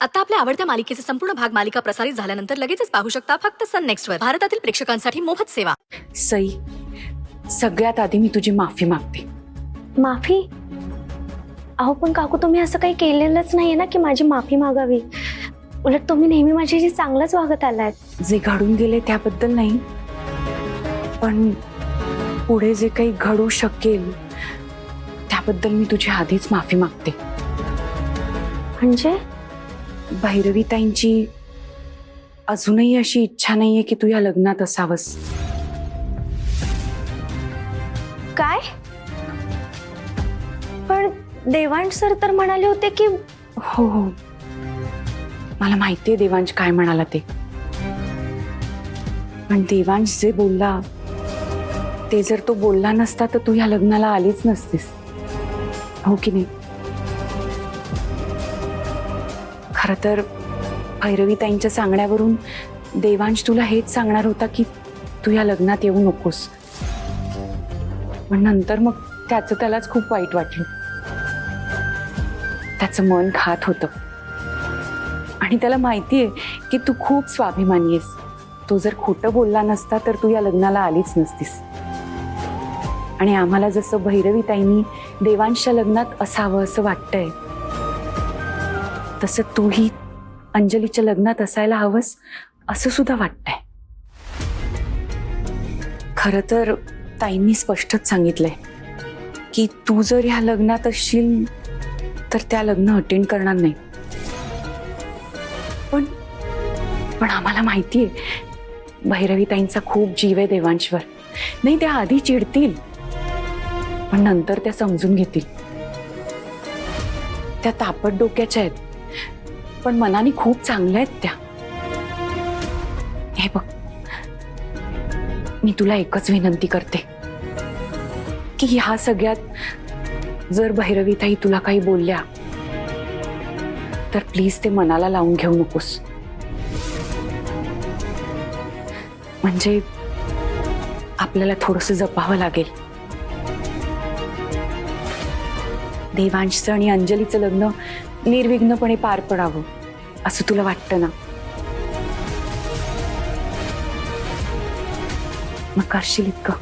आता आपल्या आवडत्या मालिकेचे संपूर्ण भाग मालिका प्रसारित झाल्यानंतर लगेचच पाहू शकता फक्त सन नेक्स्टवर. भारतातील प्रेक्षकांसाठी मोफत सेवा. सई, सगळ्यात आधी मी तुझी माफी मागते. माफी? अहो पण काकू, तुम्ही असं काही केलेलंच नाहीये ना की माझी माफी मागावी. उलट तुम्ही नेहमी माझ्याशी चांगलंच वागत आलाय. जे घडून गेले त्याबद्दल नाही, पण पुढे जे काही घडू शकेल त्याबद्दल मी तुझी आधीच माफी मागते. म्हणजे भैरवीताईंची अजूनही अशी इच्छा नाहीये की तू या लग्नात असावंस. काय? पण देवांश सर तर म्हणाले होते की हो हो, मला माहितीये देवांश काय म्हणाला ते. पण देवांश जे बोलला ते जर तो बोलला नसता तर तू या लग्नाला आलीच नसतीस, हो की नाही? खरं तर भैरवीताईंच्या सांगण्यावरून देवांश तुला हेच सांगणार होता की तू या लग्नात येऊ नकोस. पण नंतर मग त्याचं त्यालाच खूप वाईट वाटलं. त्याचं मन खात होतं आणि त्याला माहितीये की तू खूप स्वाभिमानी आहेस. तो जर खोटं बोलला नसता तर तू या लग्नाला आलीच नसतीस. आणि आम्हाला जसं भैरवीताईंनी देवांशच्या लग्नात असावं असं वाटतंय, तसं तूही अंजलीच्या लग्नात असायला हवंस असं सुद्धा वाटतंय. खरं तर ताईंनी स्पष्टच सांगितलंय की तू जर ह्या लग्नात असशील तर त्या लग्न अटेंड करणार नाही. पण आम्हाला माहितीये भैरवीताईंचा खूप जीव आहे देवांशवर. नाही, त्या आधी चिडतील पण नंतर त्या समजून घेतील. त्या तापट डोक्याच्या आहेत पण मनाने खूप चांगल्या आहेत त्या. हे बघ, मी तुला एकच विनंती करते की ह्या सगळ्यात जर भैरवीताई तुला काही बोलल्या तर प्लीज ते मनाला लावून घेऊ नकोस. म्हणजे आपल्याला थोडंसं जपावं लागेल. देवांशचं आणि अंजलीचं लग्न निर्विघ्नपणे पार पडावं असं तुला वाटतं ना? मग करशील इतकं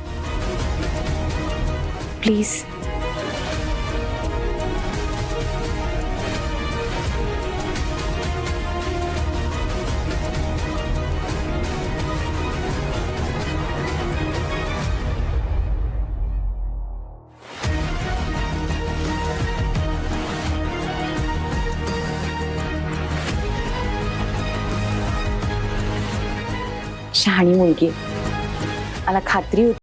प्लीज? शहाणी मुलगी आहे. मला खात्री होती